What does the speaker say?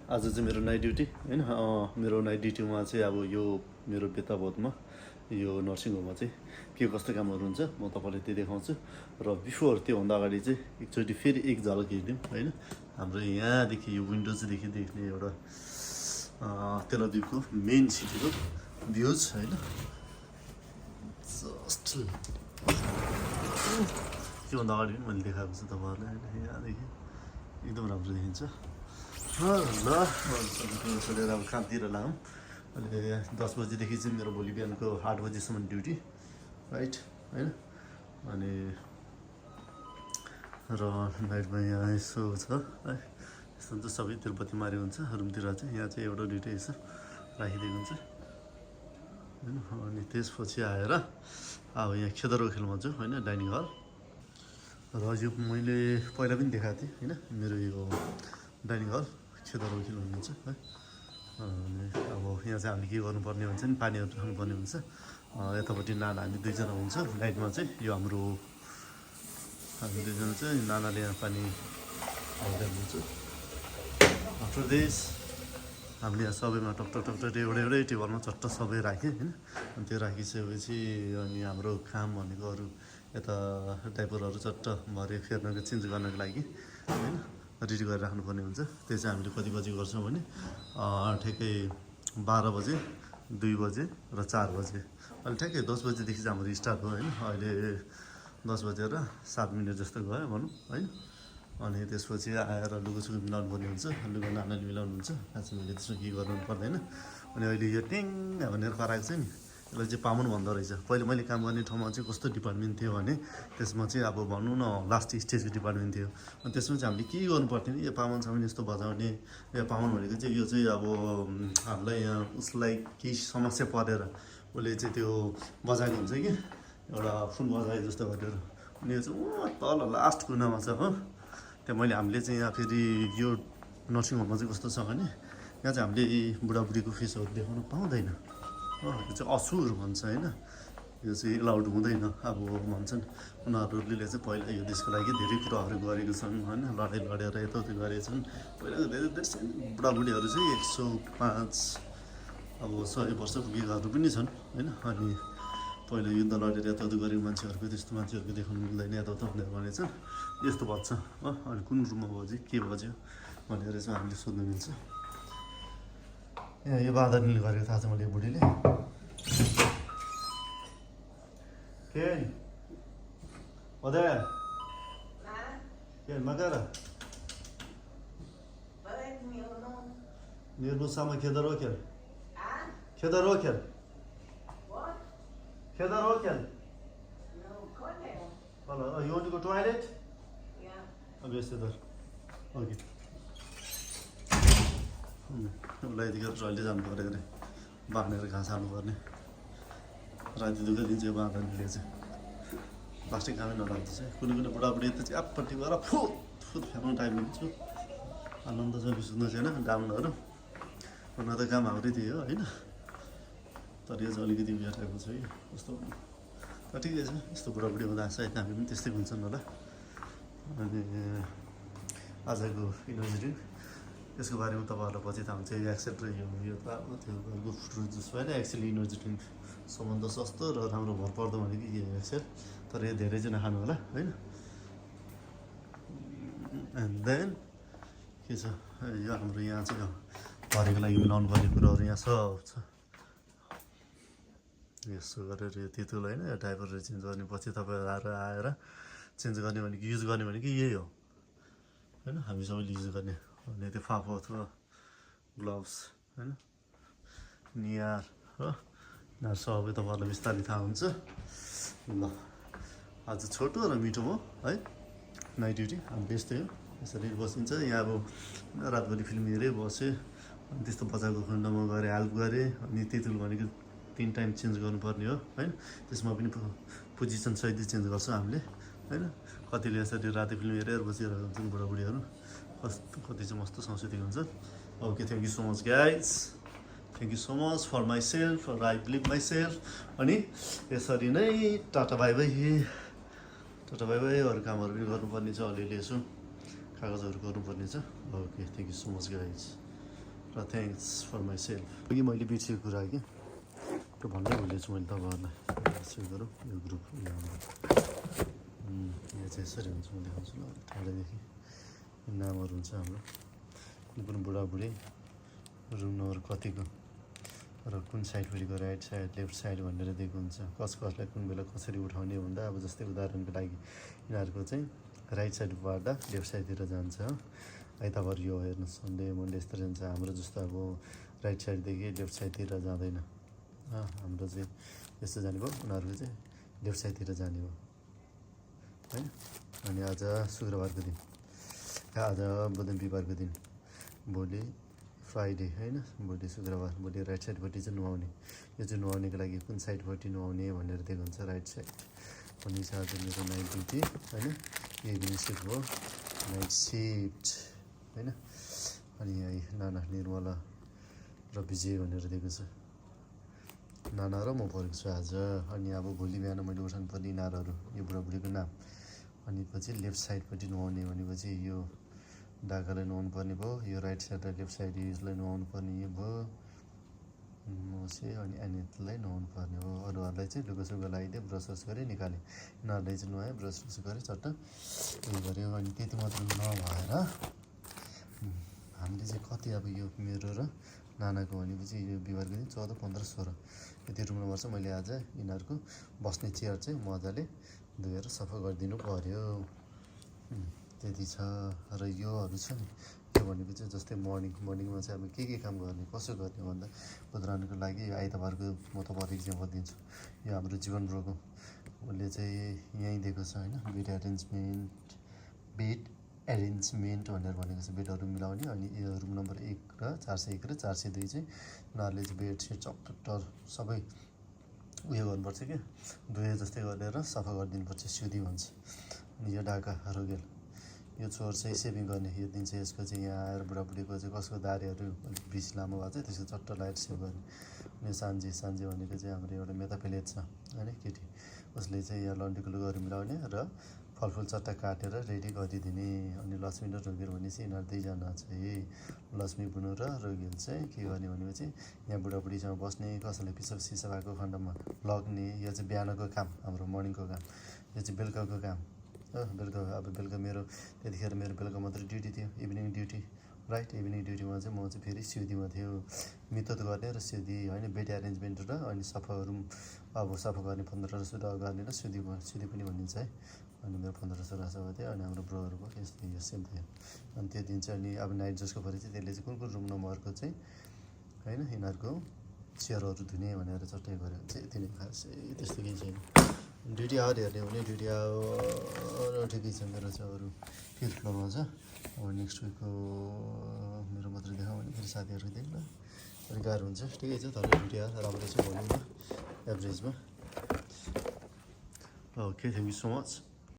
आज चाहिँ मेरो नाइट ड्युटी होइन मेरो नाइट ड्युटीमा चाहिँ अब यो मेरो बेताबोधमा यो नर्सिङ होममा चाहिँ के कस्तो कामहरू हुन्छ म तपाईँलाई त्यो देखाउँछु र बिफोर त्योभन्दा अगाडि चाहिँ एकचोटि फेरि एक झलक हेरिदिउँ होइन हाम्रो यहाँदेखि यो विन्डोजदेखि देख्ने एउटा तेलअभिवको मेन सिटीको भ्युज होइन जस्ट त्योभन्दा अगाडि पनि मैले देखाएको छु तपाईँहरूलाई होइन यहाँदेखि एकदम राम्रो देखिन्छ ल छोडेर अब कामतिर लागौँ अहिले 10 बजीदेखि चाहिँ मेरो भोलि बिहानको 8 बजीसम्म ड्युटी राइट होइन अनि र नाइटमा यहाँ यसो छ है यस्तो हुन्छ सबै तिरुपति मारे हुन्छ रुमतिर चाहिँ यहाँ चाहिँ एउटा दुइटै यसो राखिदिएको हुन्छ होइन अनि त्यसपछि आएर अब यहाँ खेदरो खेल भन्छु होइन डाइनिङ हल र यो मैले पहिला पनि देखाएको थिएँ होइन मेरो यो डाइनिङ हल खेदरो खेल हुनुहुन्छ है अनि अब यहाँ चाहिँ हामीले के गर्नुपर्ने हुन्छ नि पानीहरू राख्नुपर्ने हुन्छ यतापट्टि नाना हामी दुईजना हुन्छ नाइटमा चाहिँ यो हाम्रो हामी दुईजना चाहिँ नानाले यहाँ पानी हाल्दै हुन्छ आफ्टर दिस हामीले यहाँ सबैमा टक्टर एउटै टेबलमा चट्ट सबै राख्यो होइन अनि त्यो राखिसकेपछि अनि हाम्रो काम भनेको अरू यता डाइपरहरू चट्ट भरे फेर्नको चेन्ज गर्नको लागि होइन रेडी गरेर राख्नुपर्ने हुन्छ त्यो चाहिँ हामीले कति बजी गर्छौँ भने ठ्याक्कै 12 बजे 2 बजे र 4 बजे अहिले ठ्याक्कै 10 बजेदेखि चाहिँ हाम्रो स्टार्ट हो होइन अहिले 10 बजेर 7 मिनट जस्तो गयो भनौँ होइन अनि त्यसपछि आएर लुगासुगा मिलाउनु पर्ने हुन्छ लुगा नानाले मिलाउनु हुन्छ खास मैले त्यसमा के गर्नु पर्दैन अनि अहिले यो टेङ भनेर कराएको छ नि यसलाई चाहिँ पामुन भन्दो रहेछ पहिले मैले काम गर्ने ठाउँमा चाहिँ कस्तो डिपार्टमेन्ट थियो भने त्यसमा चाहिँ अब भनौँ न लास्ट स्टेजको डिपार्टमेन्ट थियो अनि त्यसमा चाहिँ हामीले के गर्नु पर्थ्यो नि यो पामुन सामुन यस्तो बजाउने यो पामुन भनेको चाहिँ यो चाहिँ अब हामीलाई यहाँ उसलाई केही समस्या परेर उसले चाहिँ त्यो बजाएको हुन्छ कि एउटा फुल बजाए जस्तो गरेर अनि यो चाहिँ तल लास्ट कुनामा छ हो त्यहाँ मैले हामीले चाहिँ यहाँ फेरि यो नर्सिङ होममा चाहिँ कस्तो छ भने यहाँ चाहिँ हामीले बुढाबुढीको फेसहरू देखाउन पाउँदैन यो चाहिँ असुर भन्छ होइन यो चाहिँ एलाउड हुँदैन अब भन्छन् उनीहरूले चाहिँ पहिला यो देशको लागि धेरै कुराहरू गरेको छन् होइन लडाइँ लडेर यताउति गरेका छन् पहिलाको धेरै धेरै बुढाबुढीहरू चाहिँ 105 अब 100 वर्ष पुगेकाहरू पनि छन् होइन अनि पहिला युद्ध लडेर यताउति गरेको मान्छेहरूको त्यस्तो मान्छेहरूको देखाउनु मिल्दैन यताउता भनेर भनेछ यस्तो बज्छ हो अनि कुन रुममा बज्यो के बज्यो भनेर चाहिँ हामीले सोध्नु मिल्छ यो बाँदरले गरेको थाहा छ मैले बुढीले के अदा के मगारा मेरो सामा खेदर खेल खेदर खेल खेदर खेल Hello, you want to go toilet? Yeah. Okay, Siddhar. Okay. उसलाई यतिखेर टोइलेट जानु पऱ्यो अरे बाँधेर घाँस हाल्नुपर्ने राति दुःख दिन्छ यो बाँधनेले चाहिँ प्लास्टिक कामै नलाग्छ चाहिँ कुनै कुनै बुढाबुढी त चाहिँ आपट्टि गएर फुट फुट फ्याँक्नु टाइम लिन्छु आनन्द छ बिर्सिँदै छैन डाउनहरू हुन त काम हाम्रै थियो होइन तर यो चाहिँ अलिकति उयो टाइपको छ कि कस्तो तर ठिकै छ यस्तो बुढाबुढी हुँदा सायद हामी पनि त्यस्तै हुन्छन् होला अनि आजको इनर्जी ड्रिङ्क यसको बारेमा तपाईँहरूलाई पछि थाहा हुन्छ एक्सेल र यो त अब त्यो फ्रुट जुस होइन एक्चुअली इनर्जी ड्रिङ्क सबभन्दा सस्तो र राम्रो भरपर्दो भनेको यो एक्सेल तर यो धेरैजना खानु होला होइन एन्ड देन के छ यो हाम्रो यहाँ चाहिँ भरेको लागि मिलाउनु पर्ने कुराहरू यहाँ सब छ यसो गरेर यो तितुल होइन यो डाइपरहरू चेन्ज गर्ने पछि तपाईँहरू आएर चेन्ज गर्ने भनेको युज गर्ने भनेको यही हो होइन हामी सबैले युज गर्ने अनि त्यो फाफो अथवा ग्लोभ्स होइन नियार हो यिनीहरू सबै तपाईँहरूलाई बिस्तारै थाहा हुन्छ ल आज छोटो र मिठो हो है नाइट ड्युटी हामी यस्तै हो यसरी बसिन्छ यहाँ अब रातभरि फिल्म हेरेँ बसेँ अनि त्यस्तो बजाएको खण्डमा गएर हेल्प गरेँ अनि तितुल भनेको 3 टाइम चेन्ज गर्नुपर्ने हो होइन त्यसमा पनि पोजिसन सहित चेन्ज गर्छौँ हामीले होइन कतिले यसरी राति फिल्म हेरेर बसिरहेको हुन्छन् बुढाबुढीहरू कति चाहिँ मस्तो संस्कृति हुन्छ okay thank you so much guys thank you so much for myself for I believe myself अनि यसरी नै टाटा बाई बाई अरू कामहरू पनि गर्नुपर्ने छ अलिअलि यसो कागजहरू गर्नुपर्ने छ okay thank you so much guys र थ्याङ्क्स फर माइ सेल्फ अघि मैले बिर्सेको कुरा कि त्यो भन्नै भुलेछु मैले तपाईँहरूलाई यसो गरौँ यो ग्रुप यहाँ चाहिँ यसरी हुन्छ म देखाउँछु ल टाढादेखि नामहरू हुन्छ हाम्रो कुन बुढाबुढी रुम नम्बर कतिको र कुन साइडपट्टिको राइट साइड लेफ्ट साइड भनेर दिएको हुन्छ कसलाई कुन बेला कसरी उठाउने भन्दा अब जस्तै उदाहरणको लागि यिनीहरूको चाहिँ राइट साइड बार्दा लेफ्ट साइडतिर जान्छ हो आइतबार यो हेर्नु सन्डे मन्डे यस्तो जान्छ हाम्रो जस्तो अब राइट साइडदेखि लेफ्ट साइडतिर जाँदैन हाम्रो चाहिँ यस्तो जाने भयो उनीहरूको चाहिँ लेफ्ट साइडतिर जाने भयो है अनि आज शुक्रबारको दिन आज बुधन बिहिबारको दिन भोलि फ्राइडे होइन भोलि शुक्रबार भोलि राइट साइडपट्टि चाहिँ नुहाउने यो चाहिँ नुहाउनेको लागि कुन साइडपट्टि नुहाउने भनेर दिएको हुन्छ राइट साइड अनि आज मेरो नाइट ड्युटी होइन इभिनिङ सिफ्ट भयो नाइट सिफ्ट होइन अनि यहाँ नाना निर्मला र विजय भनेर दिएको छ नाना र म परेको छु आज अनि अब भोलि बिहान मैले उठाउनु पर्ने यिनीहरू यो बुढाबुढीको नाम अनि पछि लेफ्ट साइडपट्टि नुहाउने भनेपछि यो डाकालाई नुहाउनु पर्ने भयो यो राइट साइड र लेफ्ट साइड युजलाई नुहाउनु पर्ने यो भयो मसे अनि एनेतलाई नुहाउनु पर्ने हो अरूहरूलाई चाहिँ लुगासुगा लगाइदियो ब्रस गरेँ निकालेँ यिनीहरूलाई चाहिँ नुहाएँ ब्रस गरेँ चट्ट उयो गऱ्यो अनि त्यति मात्र नभएर हामीले चाहिँ कति अब यो मेरो र नानाको भनेपछि यो बिहिबारको दिन 14, 15, 16 यति रुम नम्बर चाहिँ मैले आज यिनीहरूको बस्ने चेयर चाहिँ मजाले धोएर सफा गरिदिनु पर्यो त्यति छ र योहरू छ नि के भनेपछि जस्तै मर्निङमा चाहिँ अब के काम गर्ने कसो गर्ने भन्दा उदाहरणको लागि यो आइतबारको म तपाईँहरू इक्जाम्पल दिन्छु यो हाम्रो जीवन ब्रोको उसले चाहिँ यहीँ दिएको छ होइन बेड एरेन्जमेन्ट भनेर भनेको छ बेडहरू मिलाउने अनि यो रुम नम्बर 1 र 401 र 402 चाहिँ उनीहरूले चाहिँ बेडसिट चपटर सबै उयो गर्नुपर्छ क्या धोए जस्तै गरेर सफा गरिदिनुपर्छ सिधी भन्छ अनि यो ढाका रोगेल यो चोर चाहिँ सेभिङ गर्ने यो दिन चाहिँ यसको चाहिँ यहाँ आएर बुढाबुढीको चाहिँ कसको दारीहरू अलिक बेसी लामो भएको छ त्यसको चट्ट लाइट सेभ गर्ने अनि सान्जी भनेको चाहिँ हाम्रो एउटा मेतापेलेट छ होइन केटी उसले चाहिँ यहाँ लन्डीको लुगाहरू मिलाउने र फलफुल चट्टा काटेर रेडी गरिदिने अनि लक्ष्मी र रोगेल भनेपछि यिनीहरू दुईजना चाहिँ लक्ष्मी बुनु र रोगेल चाहिँ के गर्ने भनेपछि यहाँ बुढाबुढीसँग बस्ने कसैलाई पिसाब सिसा भएको खण्डमा लग्ने यो चाहिँ बिहानको काम हाम्रो मर्निङको काम यो चाहिँ बेलुकाको काम हो बेलुका अब बेलुका मेरो त्यतिखेर मेरो बेलुका मात्रै ड्युटी थियो इभिनिङ ड्युटी राइट इभिनिङ ड्युटीमा चाहिँ म चाहिँ फेरि सिउदीमा थियो मितोत गर्ने र सिउदी होइन बेड एरेन्जमेन्ट र अनि सफा रुम अब सफा गर्ने 15 गर्ने र सिउदी पनि भनिन्छ है अनि मेरो 15 सफा थियो अनि हाम्रो ब्रोहरूको यस्तो यो सेम थियो अनि त्यो दिन चाहिँ अनि अब नाइट जसको परि चाहिँ त्यसले चाहिँ कुन रुम नम्बरको चाहिँ होइन यिनीहरूको चेयरहरू धुने भनेर चट्टै गऱ्यो चाहिँ त्यति खासै त्यस्तो केही छैन ड्युटी आवर हेर्ने हो भने ड्युटी आवर ठिकै छ मेरो चाहिँ अरू 5th फ्लोरमा छ अब नेक्स्ट विकको मेरो मात्रै देखाउँ भने फेरि साथीहरू देख्ला अलिक गाह्रो हुन्छ ठिकै छ तर ड्युटी आवर राम्रो छ भनौँ न एभरेजमा okay thank you so much